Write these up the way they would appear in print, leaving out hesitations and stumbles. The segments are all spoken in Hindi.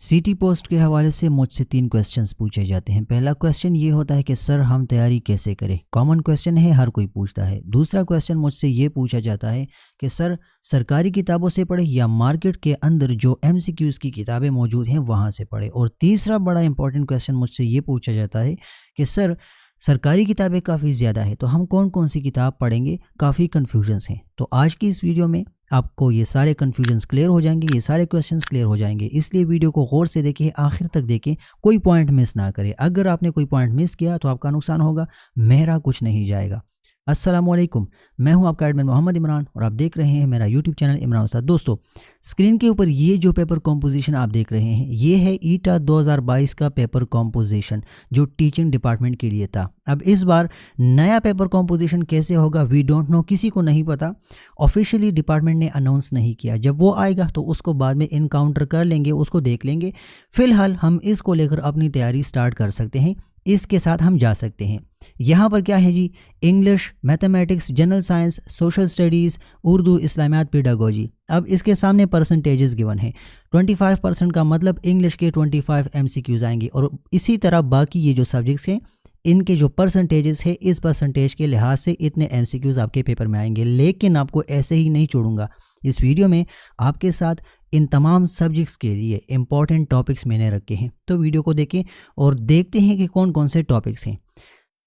सिटी पोस्ट के हवाले से मुझसे 3 क्वेश्चंस पूछे जाते हैं। पहला क्वेश्चन ये होता है कि सर हम तैयारी कैसे करें। कॉमन क्वेश्चन है, हर कोई पूछता है। दूसरा क्वेश्चन मुझसे ये पूछा जाता है कि सर सरकारी किताबों से पढ़े या मार्केट के अंदर जो MCQs की किताबें मौजूद हैं वहाँ से पढ़े। और तीसरा बड़ा इंपॉर्टेंट क्वेश्चन मुझसे ये पूछा जाता है कि सर सरकारी किताबें काफ़ी ज़्यादा है तो हम कौन कौन सी किताब पढ़ेंगे, काफ़ी कन्फ्यूजन्स हैं। तो आज की इस वीडियो में आपको ये सारे कन्फ्यूजन्स क्लियर हो जाएंगे, ये सारे क्वेश्चंस क्लियर हो जाएंगे। इसलिए वीडियो को गौर से देखिए, आखिर तक देखें, कोई पॉइंट मिस ना करें। अगर आपने कोई पॉइंट मिस किया तो आपका नुकसान होगा, मेरा कुछ नहीं जाएगा। अस्सलामुअलैकुम, मैं हूं आपका एडमिन मोहम्मद इमरान और आप देख रहे हैं मेरा यूट्यूब चैनल इमरान उस्ताद। दोस्तों, स्क्रीन के ऊपर ये जो पेपर कॉम्पोजिशन आप देख रहे हैं ये है ईटा 2022 का पेपर कॉम्पोजिशन जो टीचिंग डिपार्टमेंट के लिए था। अब इस बार नया पेपर कॉम्पोजिशन कैसे होगा वी डोंट नो, किसी को नहीं पता। ऑफिशियली डिपार्टमेंट ने अनाउंस नहीं किया, जब वो आएगा तो उसको बाद में इनकाउंटर कर लेंगे, उसको देख लेंगे। फिलहाल हम इसको लेकर अपनी तैयारी स्टार्ट कर सकते हैं, इसके साथ हम जा सकते हैं। यहाँ पर क्या है जी, English, mathematics, general science, social studies, Urdu, Islamiat, pedagogy. अब इसके सामने परसेंटेजेस गिवन है। 25% का मतलब इंग्लिश के 25 MCQs आएंगे और इसी तरह बाकी ये जो सब्जेक्ट्स हैं इनके जो परसेंटेजेस है इस परसेंटेज के लिहाज से इतने MCQs आपके पेपर में आएंगे। लेकिन आपको ऐसे ही नहीं छोड़ूंगा, इस वीडियो में आपके साथ इन तमाम सब्जेक्ट्स के लिए इम्पॉर्टेंट टॉपिक्स मैंने रखे हैं। तो वीडियो को देखें और देखते हैं कि कौन कौन से टॉपिक्स हैं।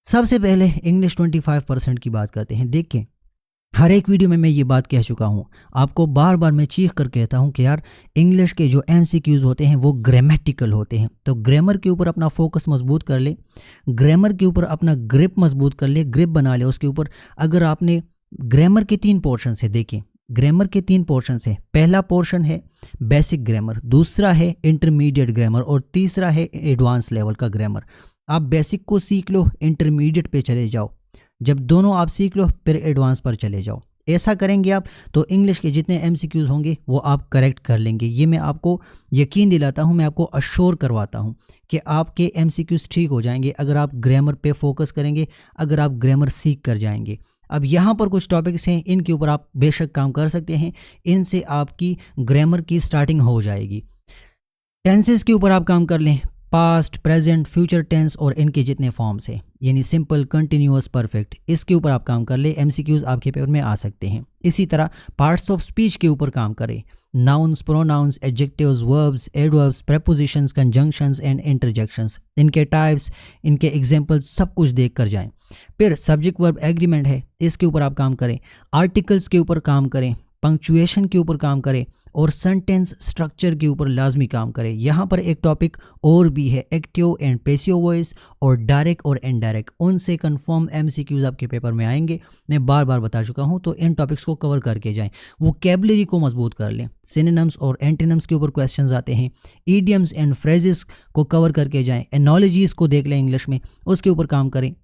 सबसे पहले इंग्लिश 25% की बात करते हैं। देखें, हर एक वीडियो में मैं ये बात कह चुका हूँ, आपको बार बार मैं चीख कर कहता हूँ कि यार इंग्लिश के जो MCQs होते हैं वो ग्रामेटिकल होते हैं। तो ग्रामर के ऊपर अपना फोकस मजबूत कर ले, ग्रामर के ऊपर अपना ग्रिप मजबूत कर ले, ग्रिप बना ले उसके ऊपर। अगर आपने ग्रामर के 3 पोर्शन है, देखें ग्रामर के 3 पोर्शन है। पहला पोर्शन है बेसिक ग्रामर, दूसरा है इंटरमीडिएट ग्रामर और तीसरा है एडवांस लेवल का ग्रामर। आप बेसिक को सीख लो, इंटरमीडिएट पे चले जाओ, जब दोनों आप सीख लो फिर एडवांस पर चले जाओ। ऐसा करेंगे आप तो इंग्लिश के जितने MCQs होंगे वो आप करेक्ट कर लेंगे। ये मैं आपको यकीन दिलाता हूँ, मैं आपको अश्योर करवाता हूँ कि आपके MCQs ठीक हो जाएंगे अगर आप ग्रामर पे फोकस करेंगे, अगर आप ग्रामर सीख कर जाएंगे। अब यहाँ पर कुछ टॉपिक्स हैं, इनके ऊपर आप बेशक काम कर सकते हैं, इनसे आपकी ग्रामर की स्टार्टिंग हो जाएगी। टेंसेस के ऊपर आप काम कर लें, पास्ट, प्रेजेंट, फ्यूचर टेंस और इनके जितने फॉर्म्स हैं, यानी सिंपल, कंटिन्यूअस, परफेक्ट, इसके ऊपर आप काम कर ले। MCQs आपके पेपर में आ सकते हैं। इसी तरह पार्ट्स ऑफ स्पीच के ऊपर काम करें, nouns, pronouns, adjectives, verbs, adverbs, prepositions, conjunctions and interjections, इनके टाइप्स, इनके एग्जांपल्स सब कुछ देख कर जाएं। फिर सब्जेक्ट वर्ब एग्रीमेंट है, इसके ऊपर आप काम करें। आर्टिकल्स के ऊपर काम करें, पंक्चुएशन के ऊपर काम करें और सेंटेंस स्ट्रक्चर के ऊपर लाजमी काम करें। यहाँ पर एक टॉपिक और भी है, एक्टिव एंड पैसिव वॉइस और डायरेक्ट और इनडायरेक्ट। उनसे कंफर्म MCQs आपके पेपर में आएंगे, मैं बार बार बता चुका हूँ। तो इन टॉपिक्स को कवर करके जाएं, वोकैबुलरी को मजबूत कर लें। सिनोनिम्स और एंटोनिम्स के ऊपर क्वेश्चंस आते हैं, ईडियम्स एंड फ्रेजेस को कवर करके जाएं, एनोलॉजीज़ को देख लें इंग्लिश में, उसके ऊपर काम करें।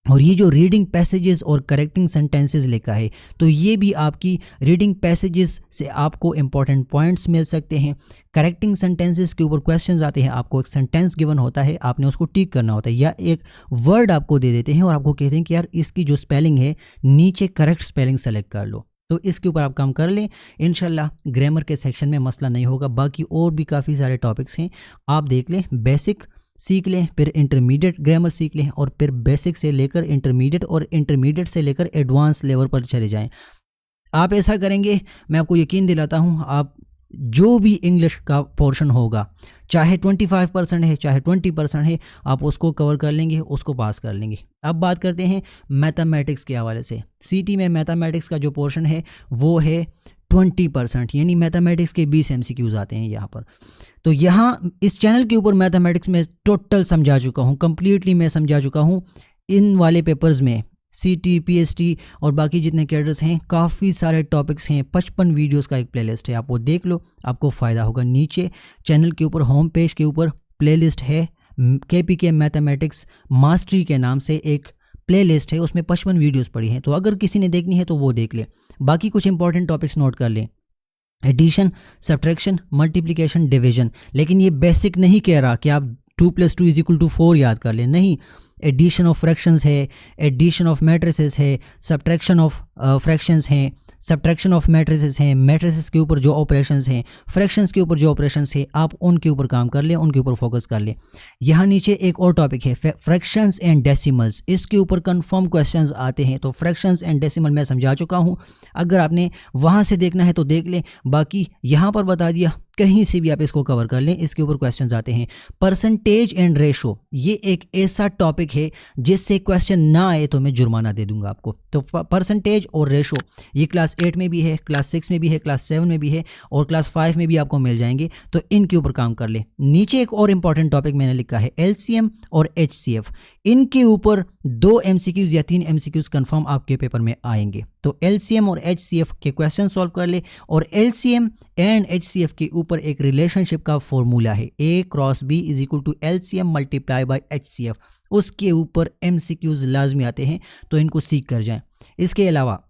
और ये जो रीडिंग पैसेजेस और करेक्टिंग सेंटेंसेस लिखा है तो ये भी आपकी रीडिंग पैसेजेस से आपको इंपॉर्टेंट पॉइंट्स मिल सकते हैं। करेक्टिंग सेंटेंसेस के ऊपर क्वेश्चंस आते हैं, आपको एक सेंटेंस गिवन होता है, आपने उसको टिक करना होता है, या एक वर्ड आपको दे देते हैं और आपको कहते हैं कि यार इसकी जो स्पेलिंग है नीचे करेक्ट स्पेलिंग सेलेक्ट कर लो। तो इसके ऊपर आप काम कर लें, इंशाल्लाह ग्रामर के सेक्शन में मसला नहीं होगा। बाकी और भी काफ़ी सारे टॉपिक्स हैं, आप देख लें। बेसिक सीख लें, फिर इंटरमीडिएट ग्रामर सीख लें और फिर बेसिक से लेकर इंटरमीडिएट और इंटरमीडिएट से लेकर एडवांस लेवल पर चले जाएं। आप ऐसा करेंगे, मैं आपको यकीन दिलाता हूं, आप जो भी इंग्लिश का पोर्शन होगा, चाहे 25% है चाहे 20% है, आप उसको कवर कर लेंगे, उसको पास कर लेंगे। अब बात करते हैं मैथमेटिक्स के हवाले से। सिटी में मैथमेटिक्स का जो पोर्शन है वो है 20%, यानी मैथमेटिक्स के 20 MCQs आते हैं यहाँ पर। तो यहाँ इस चैनल के ऊपर मैथमेटिक्स में टोटल समझा चुका हूँ, कम्प्लीटली मैं समझा चुका हूँ। इन वाले पेपर्स में CT, PST और बाकी जितने कैडर्स हैं, काफ़ी सारे टॉपिक्स हैं। 55 वीडियोस का एक प्लेलिस्ट है, आप वो देख लो, आपको फ़ायदा होगा। नीचे चैनल के ऊपर होम पेज के ऊपर प्लेलिस्ट है, KPK मैथमेटिक्स मास्टरी के नाम से एक प्लेलिस्ट है, उसमें 55 वीडियोस पड़ी हैं। तो अगर किसी ने देखनी है तो वो देख ले। बाकी कुछ इंपॉर्टेंट टॉपिक्स नोट कर लें, एडिशन, सब्ट्रैक्शन, मल्टीप्लिकेशन, डिवीजन। लेकिन ये बेसिक नहीं कह रहा कि आप 2 + 2 = 4 याद कर लें, नहीं। एडिशन ऑफ फ्रैक्शंस है, एडिशन ऑफ मैट्रिसेस है, सब्ट्रैक्शन ऑफ फ्रैक्शंस हैं, सब्ट्रैक्शन ऑफ मैट्रिसेस हैं, मैट्रिसेस के ऊपर जो ऑपरेशंस हैं, फ्रैक्शंस के ऊपर जो ऑपरेशंस हैं, आप उनके ऊपर काम कर लें, उनके ऊपर फोकस कर लें। यहाँ नीचे एक और टॉपिक है फ्रैक्शंस एंड डेसिमल्स, इसके ऊपर कंफर्म क्वेश्चंस आते हैं। तो फ्रैक्शंस एंड डेसिमल मैं समझा चुका हूँ, अगर आपने वहाँ से देखना है तो देख लें, बाकी यहाँ पर बता दिया, कहीं से भी आप इसको कवर कर लें, इसके ऊपर क्वेश्चंस आते हैं। परसेंटेज एंड रेशो, ये एक ऐसा टॉपिक है जिससे क्वेश्चन ना आए तो मैं जुर्माना दे दूंगा आपको। तो परसेंटेज और रेशो ये क्लास 8 में भी है, क्लास 6 में भी है, क्लास 7 में भी है और क्लास 5 में भी आपको मिल जाएंगे, तो इनके ऊपर काम कर लें। नीचे एक और इंपॉर्टेंट टॉपिक मैंने लिखा है LCM और HCF, इनके ऊपर 2 MCQs या 3 MCQs कंफर्म आपके पेपर में आएंगे। तो LCM और HCF के क्वेश्चन सॉल्व कर ले, और LCM एंड HCF के ऊपर एक रिलेशनशिप का फॉर्मूला है, A×B = LCM × HCF, उसके ऊपर MCQs लाजमी आते हैं, तो इनको सीख कर जाएं। इसके अलावा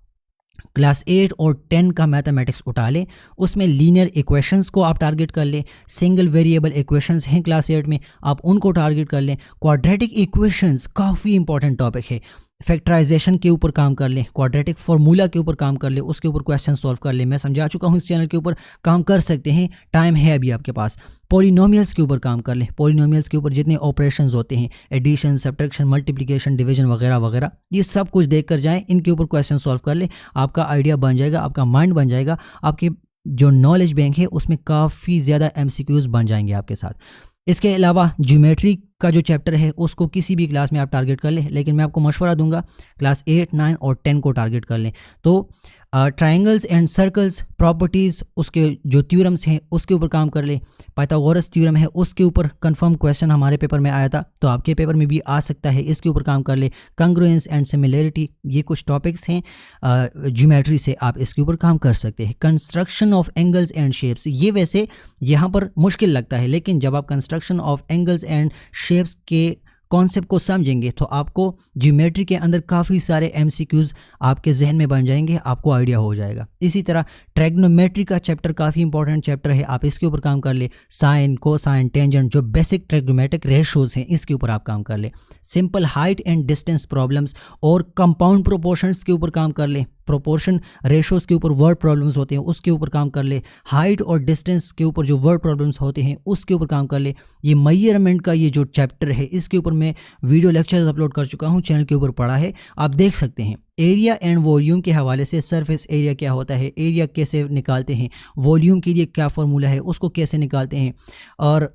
क्लास 8 और 10 का मैथमेटिक्स उठा लें, उसमें लीनियर इक्वेशंस को आप टारगेट कर लें, सिंगल वेरिएबल इक्वेशंस हैं क्लास 8 में, आप उनको टारगेट कर लें। क्वाड्रेटिक इक्वेशंस काफ़ी इंपॉर्टेंट टॉपिक है, फैक्टराइजेशन के ऊपर काम कर लें, क्वाड्रेटिक फार्मूला के ऊपर काम कर लें, उसके ऊपर क्वेश्चन सॉल्व कर लें। मैं समझा चुका हूँ, इस चैनल के ऊपर काम कर सकते हैं, टाइम है अभी आपके पास। पॉलिनोमियल्स के ऊपर काम कर लें, पॉलिनोमियल्स के ऊपर जितने ऑपरेशंस होते हैं, एडिशन, सब्ट्रैक्शन, मल्टीप्लिकेशन, डिवीजन वगैरह वगैरह, ये सब कुछ देख कर जाएँ, इनके ऊपर क्वेश्चन सॉल्व कर लें, आपका आइडिया बन जाएगा, आपका माइंड बन जाएगा, आपके जो नॉलेज बैंक है उसमें काफ़ी ज़्यादा MCQs बन जाएंगे आपके साथ। इसके अलावा ज्योमेट्री का जो चैप्टर है उसको किसी भी क्लास में आप टारगेट कर लें, लेकिन मैं आपको मशवरा दूंगा क्लास 8, 9 और 10 को टारगेट कर लें। तो ट्रायंगल्स एंड सर्कल्स, प्रॉपर्टीज़, उसके जो थ्योरम्स हैं उसके ऊपर काम कर ले। पाइथागोरस थ्योरम है, उसके ऊपर कंफर्म क्वेश्चन हमारे पेपर में आया था, तो आपके पेपर में भी आ सकता है, इसके ऊपर काम कर ले। कंग्रुएंस एंड सिमिलैरिटी, ये कुछ टॉपिक्स हैं ज्योमेट्री से, आप इसके ऊपर काम कर सकते हैं। Construction of angles and shapes, ये वैसे यहाँ पर मुश्किल लगता है, लेकिन जब आप construction of angles and shapes के कॉन्सेप्ट को समझेंगे तो आपको ज्योमेट्री के अंदर काफ़ी सारे MCQs आपके जहन में बन जाएंगे, आपको आइडिया हो जाएगा। इसी तरह ट्रैग्नोमेट्री का चैप्टर काफ़ी इंपॉर्टेंट चैप्टर है, आप इसके ऊपर काम कर ले। साइन, कोसाइन, टेंजेंट, जो बेसिक ट्रैग्नोमेट्रिक रेशोज हैं इसके ऊपर आप काम कर ले। Simple height and distance problems और कंपाउंड प्रोपोर्शंस के ऊपर काम कर ले। प्रोपोर्शन रेशोज के ऊपर वर्ड प्रॉब्लम्स होते हैं, उसके ऊपर काम कर ले। हाइट और डिस्टेंस के ऊपर जो वर्ड प्रॉब्लम्स होते हैं उसके ऊपर काम कर ले। ये मेजरमेंट का ये जो चैप्टर है इसके ऊपर मैं वीडियो लेक्चर्स अपलोड कर चुका हूँ, चैनल के ऊपर पड़ा है, आप देख सकते हैं। एरिया एंड वॉल्यूम के हवाले से, सरफेस एरिया क्या होता है, एरिया कैसे निकालते हैं, वॉल्यूम के लिए क्या फार्मूला है, उसको कैसे निकालते हैं, और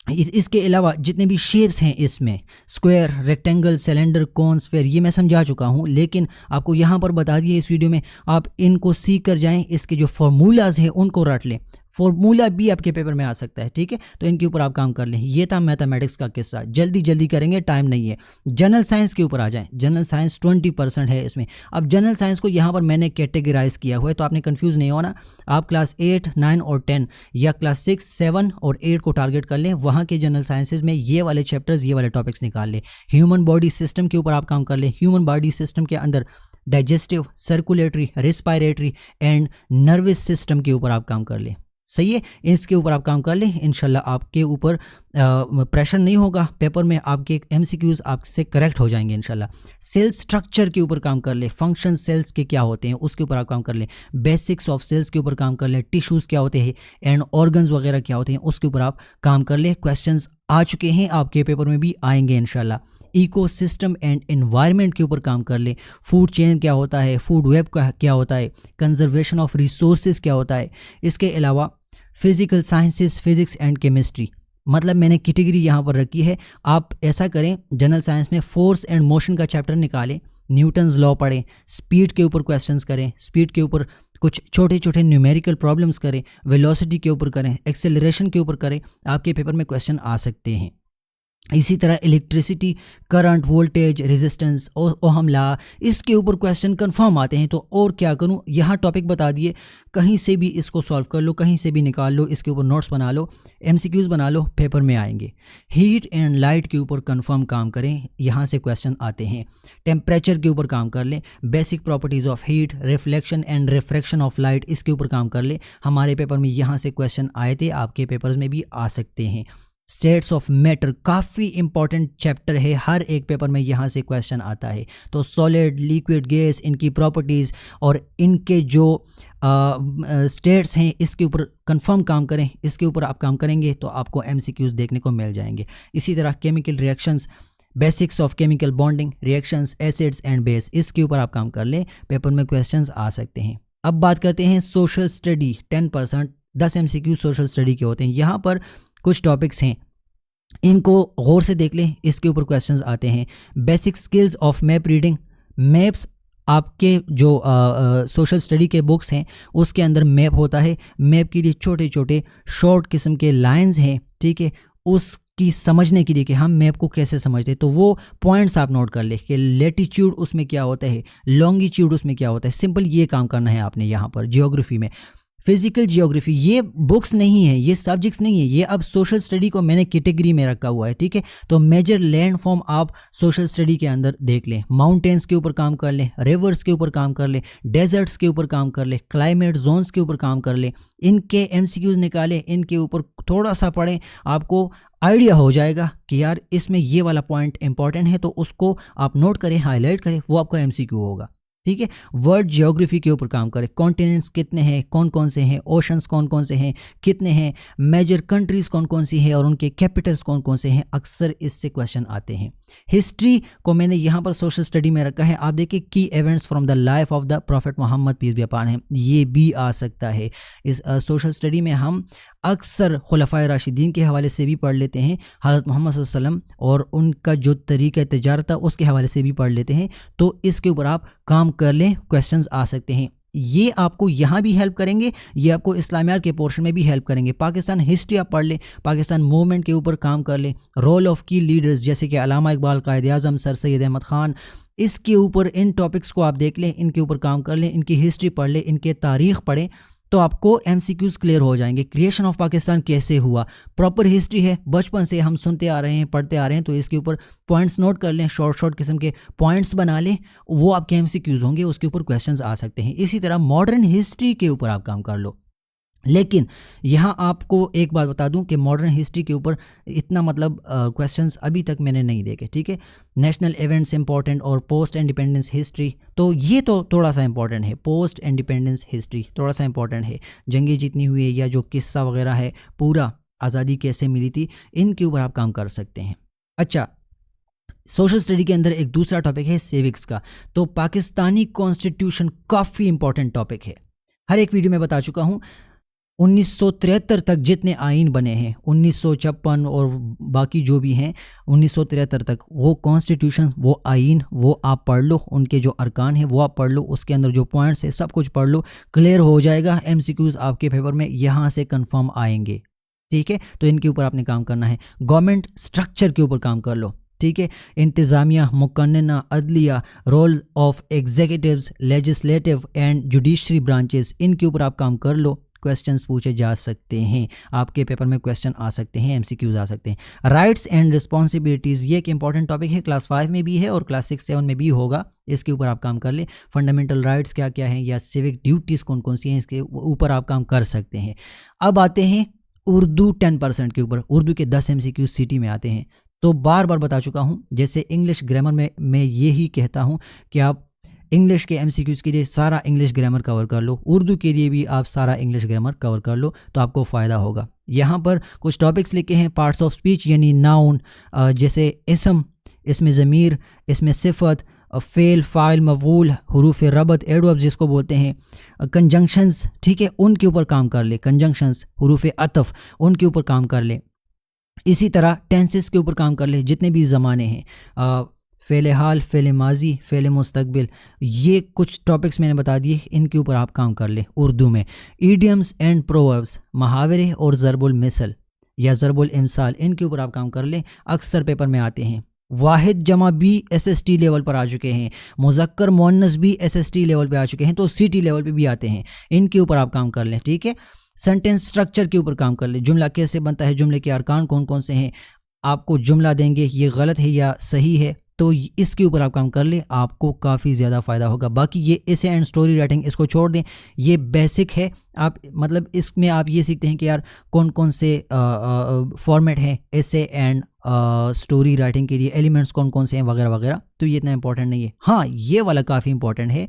इसके अलावा जितने भी शेप्स हैं इसमें, स्क्वायर, रेक्टेंगल, सिलेंडर, कोन, स्फीयर, ये मैं समझा चुका हूँ, लेकिन आपको यहाँ पर बता दिए इस वीडियो में, आप इनको सीख कर जाएं, इसके जो फार्मूलाज हैं उनको रट लें, फार्मूला भी आपके पेपर में आ सकता है, ठीक है, तो इनके ऊपर आप काम कर लें। ये था मैथमेटिक्स का किस्सा, जल्दी जल्दी करेंगे, टाइम नहीं है। जनरल साइंस के ऊपर आ जाएं, जनरल साइंस 20% है इसमें। अब जनरल साइंस को यहाँ पर मैंने कैटेगराइज किया हुआ है, तो आपने कंफ्यूज नहीं होना, आप क्लास 8, 9 और 10 या क्लास 6, 7 और 8 को टारगेट कर लें, वहाँ के जनरल साइंसेज में ये वाले चैप्टर्स, ये वाले टॉपिक्स निकाल लें। ह्यूमन बॉडी सिस्टम के ऊपर आप काम कर लें, ह्यूमन बॉडी सिस्टम के अंदर digestive, circulatory, respiratory and nervous system के ऊपर आप काम कर लें, सही है, इसके ऊपर आप काम कर लें। इंशाल्लाह आपके ऊपर प्रेशर नहीं होगा पेपर में, आपके MCQs आपसे करेक्ट हो जाएंगे इंशाल्लाह। सेल स्ट्रक्चर के ऊपर काम कर ले, फंक्शन सेल्स के क्या होते हैं उसके ऊपर आप काम कर लें, बेसिक्स ऑफ सेल्स के ऊपर काम कर लें, टिश्यूज़ क्या होते हैं एंड ऑर्गन्स वगैरह क्या होते हैं उसके ऊपर आप काम कर ले। क्वेश्चंस आ चुके हैं, आपके पेपर में भी आएंगे इंशाल्लाह। इकोसिस्टम एंड एनवायरनमेंट के ऊपर काम कर ले, फूड चेन क्या होता है, फूड वेब का क्या होता है, कंजर्वेशन ऑफ रिसोर्सेज क्या होता है। इसके अलावा physical sciences, physics and chemistry, मतलब मैंने कैटेगरी यहाँ पर रखी है। आप ऐसा करें, जनरल साइंस में फोर्स एंड मोशन का चैप्टर निकालें, न्यूटन्स लॉ पढ़ें, स्पीड के ऊपर क्वेश्चंस करें, स्पीड के ऊपर कुछ छोटे छोटे न्यूमेरिकल प्रॉब्लम्स करें, वेलोसिटी के ऊपर करें, एक्सेलरेशन के ऊपर करें, आपके पेपर में क्वेश्चन आ सकते हैं। इसी तरह इलेक्ट्रिसिटी, करंट, वोल्टेज, रेजिस्टेंस और ओहम लॉ, इसके ऊपर क्वेश्चन कंफर्म आते हैं। तो और क्या करूं, यहाँ टॉपिक बता दिए, कहीं से भी इसको सॉल्व कर लो, कहीं से भी निकाल लो, इसके ऊपर नोट्स बना लो, MCQs बना लो, पेपर में आएंगे। हीट एंड लाइट के ऊपर कंफर्म काम करें, यहाँ से क्वेश्चन आते हैं। टेम्परेचर के ऊपर काम कर लें, basic properties of heat, reflection and refraction of light, इसके ऊपर काम कर लें, हमारे पेपर में यहाँ से क्वेश्चन आए थे, आपके पेपर्स में भी आ सकते हैं। स्टेट्स ऑफ मैटर काफ़ी इंपॉर्टेंट चैप्टर है, हर एक पेपर में यहाँ से क्वेश्चन आता है। तो सॉलिड, लिक्विड, गैस, इनकी प्रॉपर्टीज़ और इनके जो स्टेट्स हैं इसके ऊपर कंफर्म काम करें, इसके ऊपर आप काम करेंगे तो आपको एमसीक्यूज़ देखने को मिल जाएंगे। इसी तरह chemical reactions, basics of chemical bonding, reactions, acids and base, इसके ऊपर आप काम कर लें, पेपर में क्वेश्चंस आ सकते हैं। अब बात करते हैं social study, 10% 10 MCQ social study के होते हैं। यहाँ पर कुछ टॉपिक्स हैं, इनको गौर से देख लें, इसके ऊपर क्वेश्चंस आते हैं। Basic skills of map reading, maps आपके जो सोशल स्टडी के बुक्स हैं उसके अंदर मैप होता है, मैप के लिए छोटे छोटे शॉर्ट किस्म के लाइंस हैं, ठीक है, उसकी समझने के लिए कि हम मैप को कैसे समझते हैं, तो वो पॉइंट्स आप नोट कर ले कि लेटीट्यूड उसमें क्या होता है, लॉन्गिट्यूड उसमें क्या होता है। सिंपल ये काम करना है आपने यहाँ पर। जियोग्राफी में फिजिकल जियोग्राफी, ये बुक्स नहीं है, ये सब्जेक्ट्स नहीं है, ये अब सोशल स्टडी को मैंने कैटेगरी में रखा हुआ है, ठीक है। तो मेजर लैंड फॉर्म आप सोशल स्टडी के अंदर देख लें, माउंटेन्स के ऊपर काम कर लें, रिवर्स के ऊपर काम कर लें, डेजर्ट्स के ऊपर काम कर लें, क्लाइमेट जोन्स के ऊपर काम कर लें, इनके एमसीक्यूज निकालें, इनके ऊपर थोड़ा सा पढ़ें, आपको आइडिया हो जाएगा कि यार इसमें ये वाला पॉइंट इंपॉर्टेंट है, तो उसको आप नोट करें, हाईलाइट करें, वो आपका एमसीक्यू होगा, ठीक है। वर्ल्ड जियोग्राफी के ऊपर काम करें, कॉन्टिनेंट्स कितने हैं, कौन कौन से हैं, ओशंस कौन कौन से हैं, कितने हैं, मेजर कंट्रीज़ कौन कौन सी हैं और उनके कैपिटल्स कौन कौन से हैं, अक्सर इससे क्वेश्चन आते हैं। हिस्ट्री को मैंने यहाँ पर सोशल स्टडी में रखा है, आप देखिए की events from the life of the prophet Muhammad peace be upon him, ये भी आ सकता है। इस सोशल स्टडी में हम अक्सर खुलफाए राशिदीन के हवाले से भी पढ़ लेते हैं, हज़रत मोहम्मद सल्लल्लाहु अलैहि वसल्लम और उनका जो तरीक़ा तिजारत था उसके हवाले से भी पढ़ लेते हैं, तो इसके ऊपर आप काम कर लें, क्वेश्चंस आ सकते हैं। ये आपको यहाँ भी हेल्प करेंगे, ये आपको इस्लामियात के पोर्शन में भी हेल्प करेंगे। पाकिस्तान हिस्ट्री आप पढ़ लें, पाकिस्तान मूवमेंट के ऊपर काम कर लें, रोल ऑफ की लीडर्स जैसे कि अल्लामा इकबाल, कायद आज़म, सर सैयद अहमद ख़ान, इसके ऊपर इन टॉपिक्स को आप देख लें, इनके ऊपर काम कर लें, इनकी हिस्ट्री पढ़ लें, इनके तारीख़ पढ़ें, तो आपको एमसीक्यूज़ क्लियर हो जाएंगे। क्रिएशन ऑफ पाकिस्तान कैसे हुआ, प्रॉपर हिस्ट्री है, बचपन से हम सुनते आ रहे हैं, पढ़ते आ रहे हैं, तो इसके ऊपर पॉइंट्स नोट कर लें, शॉर्ट शॉर्ट किस्म के पॉइंट्स बना लें, वो आपके एमसीक्यूज़ होंगे, उसके ऊपर क्वेश्चंस आ सकते हैं। इसी तरह मॉडर्न हिस्ट्री के ऊपर आप काम कर लो। लेकिन यहाँ आपको एक बात बता दूं कि मॉडर्न हिस्ट्री के ऊपर इतना मतलब क्वेश्चंस अभी तक मैंने नहीं देखे, ठीक है। नेशनल इवेंट्स इंपॉर्टेंट और पोस्ट इंडिपेंडेंस हिस्ट्री, तो ये तो थोड़ा सा इंपॉर्टेंट है, पोस्ट इंडिपेंडेंस हिस्ट्री थोड़ा सा इंपॉर्टेंट है, जंगें जितनी हुई है या जो किस्सा वगैरह है, पूरा आज़ादी कैसे मिली थी, इनके ऊपर आप काम कर सकते हैं। अच्छा, सोशल स्टडी के अंदर एक दूसरा टॉपिक है सिविक्स का, तो पाकिस्तानी कॉन्स्टिट्यूशन काफ़ी इंपॉर्टेंट टॉपिक है, हर एक वीडियो में बता चुका हूँ। 1973 तक जितने आइन बने हैं, 1956 और बाकी जो भी हैं 1973 तक, वो कॉन्स्टिट्यूशन, वो आइन, वो आप पढ़ लो, उनके जो अरकान हैं वो आप पढ़ लो, उसके अंदर जो पॉइंट्स है सब कुछ पढ़ लो, क्लियर हो जाएगा। एमसीक्यूज़ आपके पेपर में यहाँ से कंफर्म आएंगे, ठीक है। तो इनके ऊपर आपने काम करना है। गवर्नमेंट स्ट्रक्चर के ऊपर काम कर लो, ठीक है। इंतज़ामिया, मुकन्नना, अदलिया, role of executives, legislative and judiciary branches, इनके ऊपर आप काम कर लो, क्वेश्चंस पूछे जा सकते हैं, आपके पेपर में क्वेश्चन आ सकते हैं, एमसीक्यूज आ सकते हैं। राइट्स एंड रिस्पॉन्सिबिलिटीज़, ये एक इंपॉर्टेंट टॉपिक है, क्लास 5 में भी है और क्लास 6-7 में भी होगा, इसके ऊपर आप काम कर ले। फंडामेंटल राइट्स क्या क्या हैं या सिविक ड्यूटीज़ कौन कौन सी हैं, इसके ऊपर आप काम कर सकते हैं। अब आते हैं उर्दू 10% के ऊपर, उर्दू के 10 एमसीक्यू सिटी में आते हैं। तो बार बार बता चुका हूँ, जैसे इंग्लिश ग्रामर में मैं यही कहता हूँ कि आप इंग्लिश के एमसीक्यूज़ के लिए सारा इंग्लिश ग्रामर कवर कर लो, उर्दू के लिए भी आप सारा इंग्लिश ग्रामर कवर कर लो, तो आपको फ़ायदा होगा। यहाँ पर कुछ टॉपिक्स लिखे हैं, पार्ट्स ऑफ स्पीच यानी नाउन, जैसे इसम, इसमें ज़मीर, इसमें सिफत, फ़ेल, फ़ाइल, मफ़ूल, हुरूफ रबत, एडवर्ब जिसको बोलते हैं, कंजंक्शंस, ठीक है, उनके ऊपर काम कर ले, कंजंक्शंस, हुरूफ अतफ़, उनके ऊपर काम कर ले। इसी तरह टेंसेस के ऊपर काम कर ले, जितने भी ज़माने हैं, फ़ेल हाल, फ़ेल माजी, फ़ेल मुस्तकबिल, ये कुछ टॉपिक्स मैंने बता दिए, इनके ऊपर आप काम कर ले। उर्दू में ईडियम्स एंड प्रोवर्ब्स, मुहावरे और ज़रबुल मिसल या ज़रबुल इमसाल, इनके ऊपर आप काम कर ले, अक्सर पेपर में आते हैं। वाहिद जमा भी एसएसटी लेवल पर आ चुके हैं, मुज़क्कर मुअन्नस भी एसएसटी लेवल पे आ चुके हैं, तो सीटी लेवल पे भी आते हैं, इनके ऊपर आप काम कर लें, ठीक है। सेंटेंस स्ट्रक्चर के ऊपर काम कर ले, जुमला कैसे बनता है, जुमले के अरकान कौन कौन से हैं, आपको जुमला देंगे ये गलत है या सही है, तो इसके ऊपर आप काम कर लें, आपको काफ़ी ज़्यादा फ़ायदा होगा। बाकी ये एसे एंड स्टोरी राइटिंग इसको छोड़ दें, ये बेसिक है। आप मतलब इसमें आप ये सीखते हैं कि यार कौन कौन से फॉर्मेट हैं एसे एंड स्टोरी राइटिंग के लिए, एलिमेंट्स कौन कौन से हैं वगैरह वगैरह, तो ये इतना इंपॉर्टेंट नहीं है। हाँ, ये वाला काफ़ी इंपॉर्टेंट है।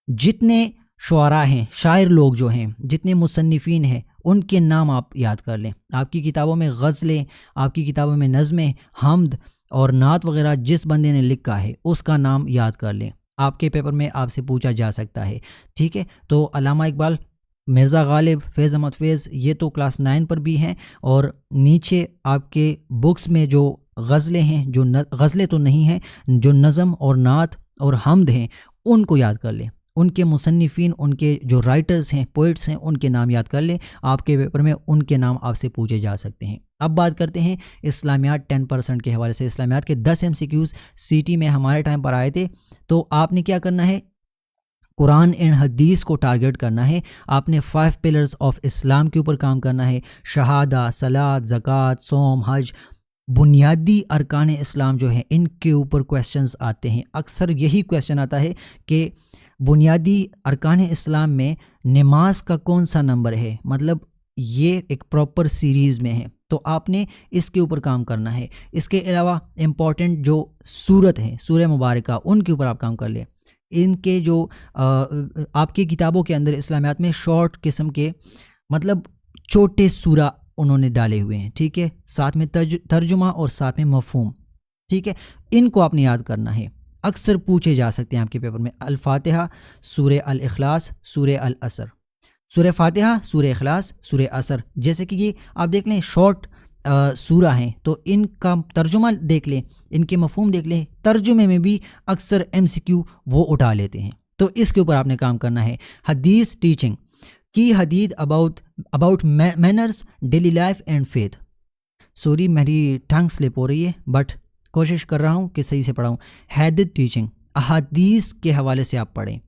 जितने शुआरा हैं, शायर लोग जो हैं, जितने मुसन्निफ़ीन हैं, उनके नाम आप याद कर लें। आपकी किताबों में गज़लें, आपकी किताबों में नज़में, हम्द और नात वगैरह जिस बंदे ने लिखा है उसका नाम याद कर लें। आपके पेपर में आपसे पूछा जा सकता है, ठीक है। तो अल्लामा इकबाल, मिर्ज़ा गालिब, फैज़ अहमद फैज़, ये तो क्लास 9 पर भी हैं। और नीचे आपके बुक्स में जो गज़लें हैं, जो गज़लें तो नहीं हैं, जो नज़म और नात और हम्द हैं, उनको याद कर लें। उनके मुसन्निफ़ीन, उनके जो राइटर्स हैं, पोइट्स हैं, उनके नाम याद कर लें। आपके पेपर में उनके नाम आपसे पूछे जा सकते हैं। अब बात करते हैं इस्लामियात 10% के हवाले से। इस्लामियात के 10 MCQs सीटी में हमारे टाइम पर आए थे। तो आपने क्या करना है, कुरान एंड हदीस को टारगेट करना है। आपने 5 पिलर्स ऑफ इस्लाम के ऊपर काम करना है। शहादा, सलात, ज़कात, सोम, हज, बुनियादी अरकान इस्लाम जो हैं, इनके ऊपर क्वेश्चंस आते हैं। अक्सर यही क्वेश्चन आता है कि बुनियादी अरकान इस्लाम में नमाज का कौन सा नंबर है, मतलब ये एक प्रॉपर सीरीज़ में है, तो आपने इसके ऊपर काम करना है। इसके अलावा इम्पॉर्टेंट जो सूरत है, सूरह मुबारका, उनके ऊपर आप काम कर लें। इनके जो आपकी किताबों के अंदर इस्लामियात में शॉर्ट किस्म के मतलब छोटे सूरा उन्होंने डाले हुए हैं, ठीक है, साथ में तर्जुमा और साथ में मफ़हूम, ठीक है। इनको आपने याद करना है, अक्सर पूछे जा सकते हैं आपके पेपर में। अल फातिहा, सूरह अल इखलास, सूरह अल असर, सूरह फातिहा, सूरह इखलास, सूरह असर, जैसे कि ये आप देख लें शॉर्ट सूरा हैं, तो इनका तर्जुमा देख लें, इनके मफ़हूम देख लें। तर्जुमे में भी अक्सर MCQ वो उठा लेते हैं, तो इसके ऊपर आपने काम करना है। हदीस टीचिंग की हदीद about manners, daily life and faith. Sorry मेरी टंग स्लिप हो रही है, बट कोशिश कर रहा हूँ कि सही से पढ़ाऊँ। हदीद टीचिंग, अहादीस के हवाले से आप पढ़ें।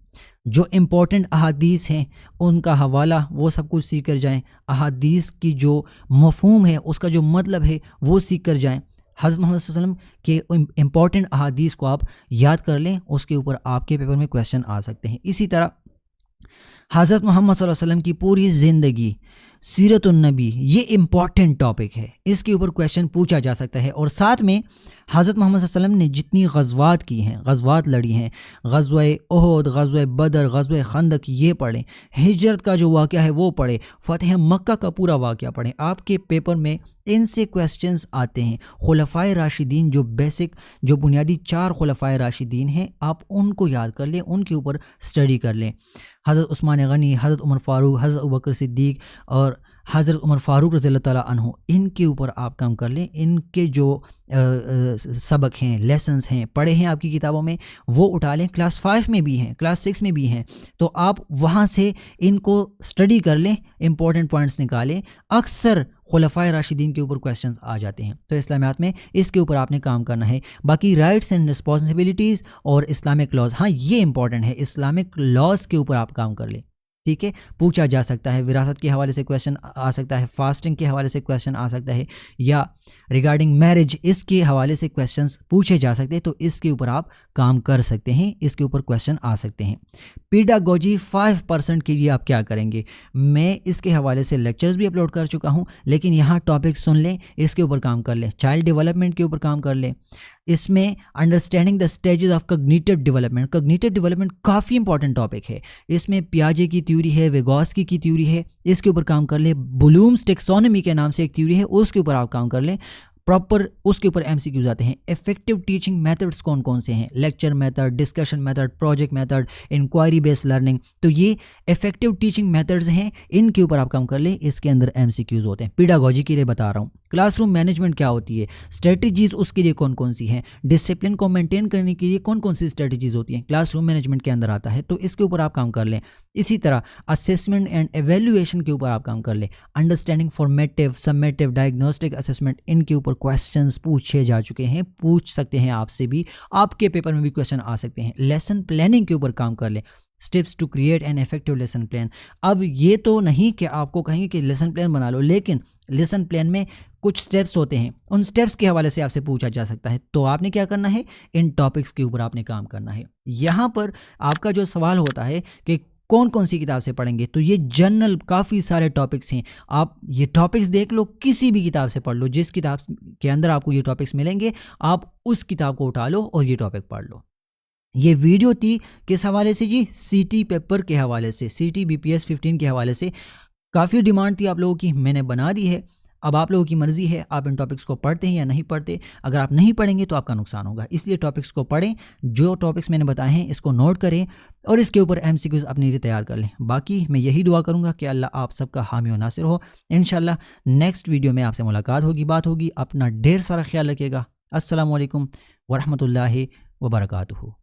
जो इम्पॉर्टेंट अहादीस हैं उनका हवाला वो सब कुछ सीख कर जाएँ। अहादीस की जो मफ़हूम है, उसका जो मतलब है, वो सीख कर जाएँ। हज़रत मोहम्मद सल्लल्लाहु अलैहि वसल्लम के इम्पॉर्टेंट अहादीस को आप याद कर लें, उसके ऊपर आपके पेपर में क्वेश्चन आ सकते हैं। इसी तरह हज़रत मोहम्मद सल्लल्लाहु अलैहि वसल्लम की पूरी ज़िंदगी, सीरतुन नबी, ये इम्पॉर्टेंट टॉपिक है, इसके ऊपर क्वेश्चन पूछा जा सकता है। और साथ में हज़रत मोहम्मद सल्लल्लाहु अलैहि वसल्लम ने जितनी गज़वात की हैं, गज़वात लड़ी हैं, ग़ज़वा उहद, ग़ज़वा बदर, ग़ज़वा खंदक, ये पढ़ें। हिजरत का जो वाक़या है वो पढ़ें। फ़तह मक्का का पूरा वाक़या पढ़ें। आपके पेपर में इनसे क्वेश्चंस आते हैं। खुलफ़ाए राशिदीन, जो बेसिक, जो बुनियादी 4 खुलफ़ाए राशिदीन हैं, आप उनको याद कर लें, उनके ऊपर स्टडी कर लें। हज़रत उस्मान गनी, हज़रत उमर फ़ारूक, हज़रत अबू बकर सिद्दीक़ और हज़रत उमर फ़ारूक रज़ियल्लाहु ताला अन्हु, इनके ऊपर आप काम कर लें। इनके जो सबक हैं, लेसन्स हैं, पढ़े हैं आपकी किताबों में, वो उठा लें। क्लास 5 में भी हैं, क्लास 6 में भी हैं, तो आप वहाँ से इनको स्टडी कर लें, इंपॉर्टेंट पॉइंट्स निकालें। अक्सर खुलफ़ाए राशिदीन के ऊपर क्वेश्चंस आ जाते हैं, तो इस्लामियात में इसके ऊपर आपने काम करना है। बाकी राइट्स एंड रिस्पॉन्सिबिलिटीज़ और इस्लामिक लॉज, हाँ ये इंपॉर्टेंट है, इस्लामिक लॉज के ऊपर आप काम कर लें, ठीक है। पूछा जा सकता है, विरासत के हवाले से क्वेश्चन आ सकता है, फास्टिंग के हवाले से क्वेश्चन आ सकता है, या रिगार्डिंग मैरिज, इसके हवाले से क्वेश्चंस पूछे जा सकते हैं, तो इसके ऊपर आप काम कर सकते हैं, इसके ऊपर क्वेश्चन आ सकते हैं। पेडागोजी 5% के लिए आप क्या करेंगे, मैं इसके हवाले से लेक्चर्स भी अपलोड कर चुका हूँ, लेकिन यहाँ टॉपिक सुन लें, इसके ऊपर काम कर लें। चाइल्ड डेवलपमेंट के ऊपर काम कर लें। इसमें understanding the stages of cognitive development, cognitive development काफ़ी इंपॉर्टेंट टॉपिक है। इसमें पियाजे की थ्योरी है, विगोस्की की थ्योरी है, इसके ऊपर काम कर लें। ब्लूम्स टैक्सोनॉमी के नाम से एक थ्योरी है, उसके ऊपर आप काम कर लें प्रॉपर। उसके ऊपर MCQs आते हैं। इफेक्टिव टीचिंग मेथड्स कौन कौन से हैं, lecture method, discussion method, project method, inquiry based learning, तो ये इफेक्टिव टीचिंग मेथड्स हैं, इनके ऊपर आप काम कर ले, इसके अंदर MCQs होते हैं। पेडागोजी के लिए बता रहा हूँ। क्लासरूम मैनेजमेंट क्या होती है, स्ट्रेटजीज उसके लिए कौन कौन सी हैं, डिसिप्लिन को मेंटेन करने के लिए कौन कौन सी स्ट्रेटजीज होती हैं, क्लासरूम मैनेजमेंट के अंदर आता है, तो इसके ऊपर आप काम कर लें। इसी तरह असेसमेंट एंड एवेल्युएशन के ऊपर आप काम कर लें। Understanding formative, summative, diagnostic assessment, इनके ऊपर क्वेश्चंस पूछे जा चुके हैं, पूछ सकते हैं आपसे भी, आपके पेपर में भी क्वेश्चन आ सकते हैं। लेसन प्लानिंग के ऊपर काम कर लें। Steps to create an effective lesson plan. अब ये तो नहीं कि आपको कहेंगे कि लेसन प्लान बना लो, लेकिन लेसन प्लान में कुछ स्टेप्स होते हैं, उन स्टेप्स के हवाले से आपसे पूछा जा सकता है। तो आपने क्या करना है, इन टॉपिक्स के ऊपर आपने काम करना है। यहाँ पर आपका जो सवाल होता है कि कौन कौन सी किताब से पढ़ेंगे, तो ये जनरल काफ़ी सारे टॉपिक्स हैं। आप ये टॉपिक्स देख लो, किसी भी किताब से पढ़ लो, जिस किताब के अंदर आपको ये टॉपिक्स मिलेंगे आप उस किताब को उठा लो और ये टॉपिक पढ़ लो। ये वीडियो थी किस हवाले से जी, सीटी पेपर के हवाले से, सीटी बीपीएस 15 के हवाले से। काफ़ी डिमांड थी आप लोगों की, मैंने बना दी है। अब आप लोगों की मर्ज़ी है आप इन टॉपिक्स को पढ़ते हैं या नहीं पढ़ते। अगर आप नहीं पढ़ेंगे तो आपका नुकसान होगा, इसलिए टॉपिक्स को पढ़ें। जो टॉपिक्स मैंने बताए हैं इसको नोट करें और इसके ऊपर MCQs अपने लिए तैयार कर लें। बाकी मैं यही दुआ करूँगा कि अल्लाह आप सबका हामी और नासिर हो। इंशाल्लाह नेक्स्ट वीडियो में आपसे मुलाकात होगी, बात होगी। अपना ढेर सारा ख्याल रखिएगा। अस्सलामु अलैकुम वरहमतुल्लाहि वबरकातुहू।